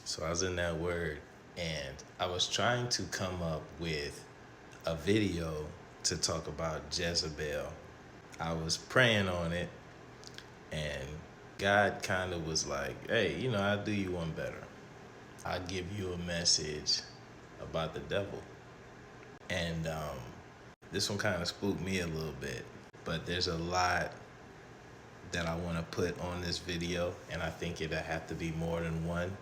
So I was in that word and I was trying to come up with a video to talk about Jezebel. I was praying on it and God kind of was like, hey, I'll do you one better. I'll give you a message about the devil. And this one kind of spooked me a little bit, but there's a lot that I want to put on this video, and I think it'll have to be more than one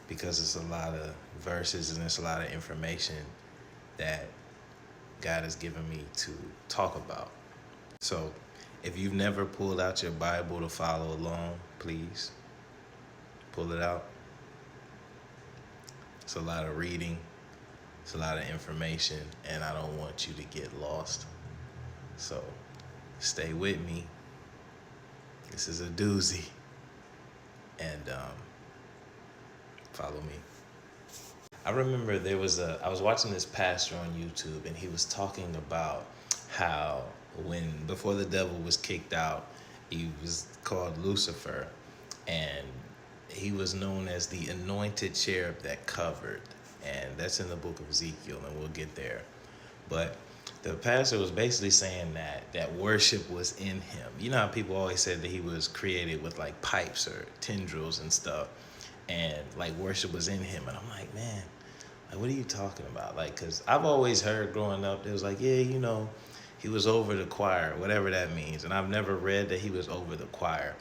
because it's a lot of verses and it's a lot of information that God has given me to talk about. So if you've never pulled out your Bible to follow along, please pull it out. It's a lot of reading, it's a lot of information, and I don't want you to get lost. So stay with me. This is a doozy. And follow me. I remember I was watching this pastor on YouTube and he was talking about how before the devil was kicked out, he was called Lucifer and he was known as the anointed cherub that covered. And that's in the book of Ezekiel and we'll get there. But the pastor was basically saying that worship was in him. You know how people always said that he was created with like pipes or tendrils and stuff, and like worship was in him. And I'm like, man, like what are you talking about? Like, cause I've always heard growing up, it was like, yeah, he was over the choir, whatever that means. And I've never read that he was over the choir.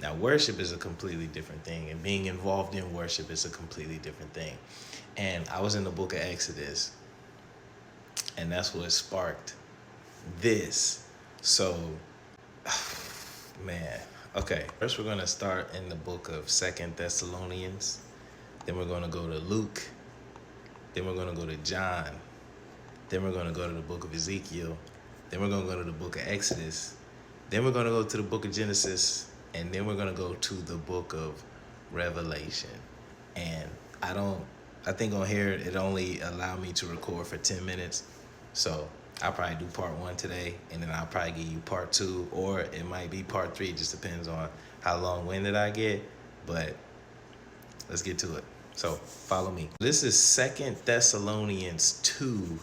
Now, worship is a completely different thing, and being involved in worship is a completely different thing. And I was in the book of Exodus, and that's what sparked this. So, man, okay. First, we're going to start in the book of 2 Thessalonians. Then we're going to go to Luke. Then we're going to go to John. Then we're going to go to the book of Ezekiel. Then we're going to go to the book of Exodus. Then we're going to go to the book of Genesis. And then we're going to go to the book of Revelation. And I think on here, it only allowed me to record for 10 minutes. So I'll probably do part 1 today, and then I'll probably give you part 2, or it might be part 3. It just depends on how long-winded I get. But let's get to it. So follow me. This is 2 Thessalonians 2,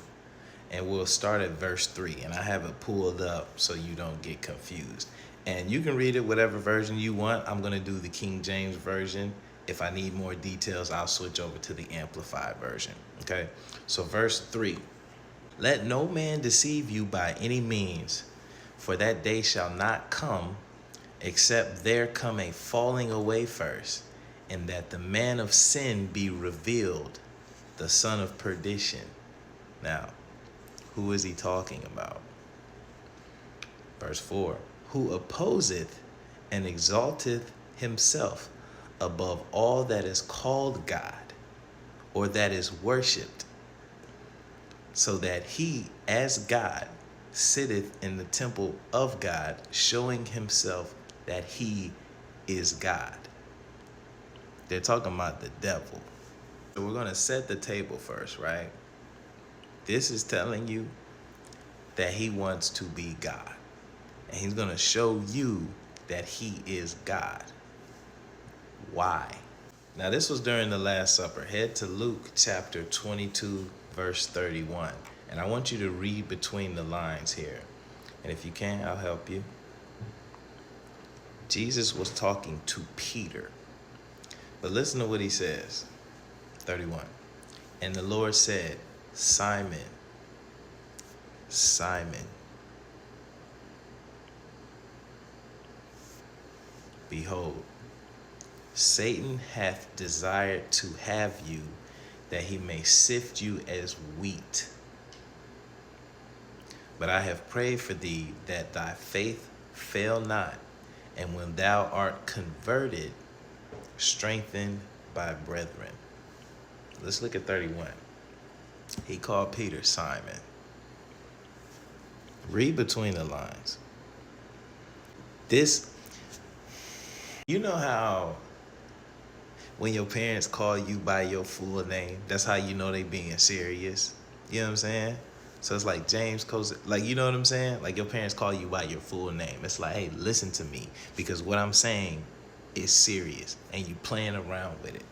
and we'll start at verse 3. And I have it pulled up so you don't get confused. And you can read it whatever version you want. I'm going to do the King James Version. If I need more details, I'll switch over to the Amplified Version. Okay? So verse 3. Let no man deceive you by any means, for that day shall not come, except there come a falling away first, and that the man of sin be revealed, the son of perdition. Now, who is he talking about? Verse 4. Who opposeth and exalteth himself above all that is called God, or that is worshipped, so that he, as God, sitteth in the temple of God, showing himself that he is God. They're talking about the devil. So we're going to set the table first, right? This is telling you that he wants to be God. And he's going to show you that he is God. Why? Now, this was during the Last Supper. Head to Luke chapter 22, verse 31. And I want you to read between the lines here. And if you can, I'll help you. Jesus was talking to Peter. But listen to what he says. 31. And the Lord said, Simon, Simon, behold, Satan hath desired to have you, that he may sift you as wheat. But I have prayed for thee, that thy faith fail not, and when thou art converted, strengthened by brethren. Let's look at 31. He called Peter Simon. Read between the lines. You know how when your parents call you by your full name, that's how you know they being serious. You know what I'm saying? So it's like James Coase, like, you know what I'm saying? Like your parents call you by your full name. It's like, hey, listen to me, because what I'm saying is serious and you playing around with it.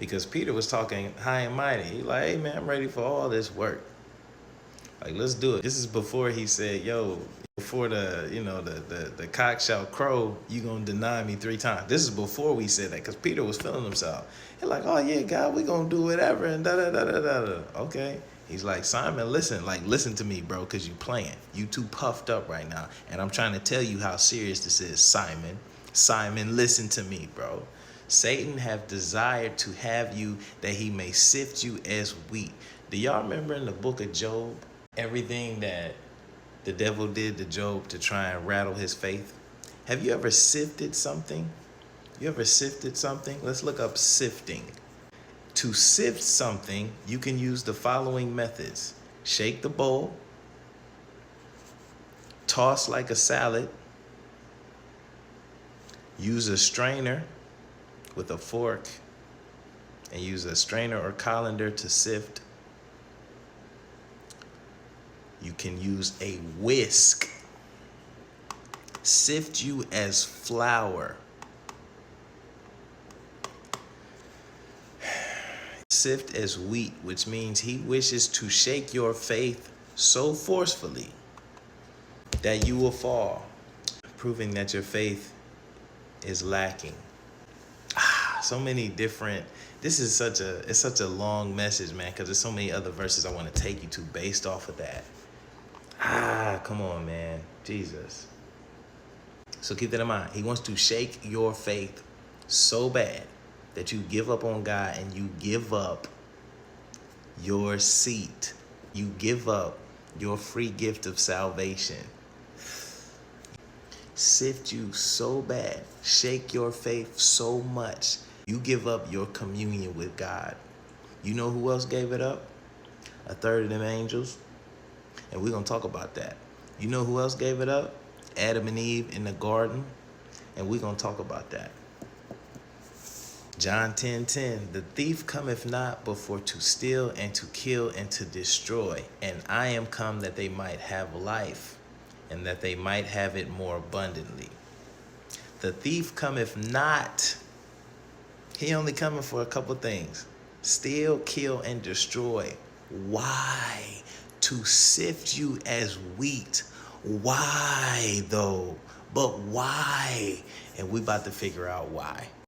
Because Peter was talking high and mighty. He like, hey man, I'm ready for all this work. Like, let's do it. This is before he said, yo, before the cock shall crow, you gonna deny me 3 times. This is before we said that, because Peter was feeling himself. He's like, oh yeah, God, we gonna do whatever, and da da da da da da. Okay. He's like, Simon, listen to me, bro, because you playing. You too puffed up right now. And I'm trying to tell you how serious this is, Simon. Simon, listen to me, bro. Satan have desired to have you that he may sift you as wheat. Do y'all remember in the book of Job, everything that the devil did to Job to try and rattle his faith? Have you ever sifted something? You ever sifted something? Let's look up sifting. To sift something, you can use the following methods. Shake the bowl, toss like a salad, use a strainer with a fork, and use a strainer or colander to sift. You can use a whisk. Sift you as flour. Sift as wheat, which means he wishes to shake your faith so forcefully that you will fall, proving that your faith is lacking. So many different, this is such a long message, man, because there's so many other verses I want to take you to based off of that. Come on, man. Jesus. So keep that in mind. He wants to shake your faith so bad that you give up on God and you give up your seat. You give up your free gift of salvation. Sift you so bad, shake your faith so much, you give up your communion with God. You know who else gave it up? A third of them angels. And we're going to talk about that. You know who else gave it up? Adam and Eve in the garden. And we're going to talk about that. John 10:10, the thief cometh not but for to steal and to kill and to destroy. And I am come that they might have life, and that they might have it more abundantly. The thief cometh not. He only coming for a couple things. Steal, kill, and destroy. Why? To sift you as wheat. Why though? But why? And we about to figure out why.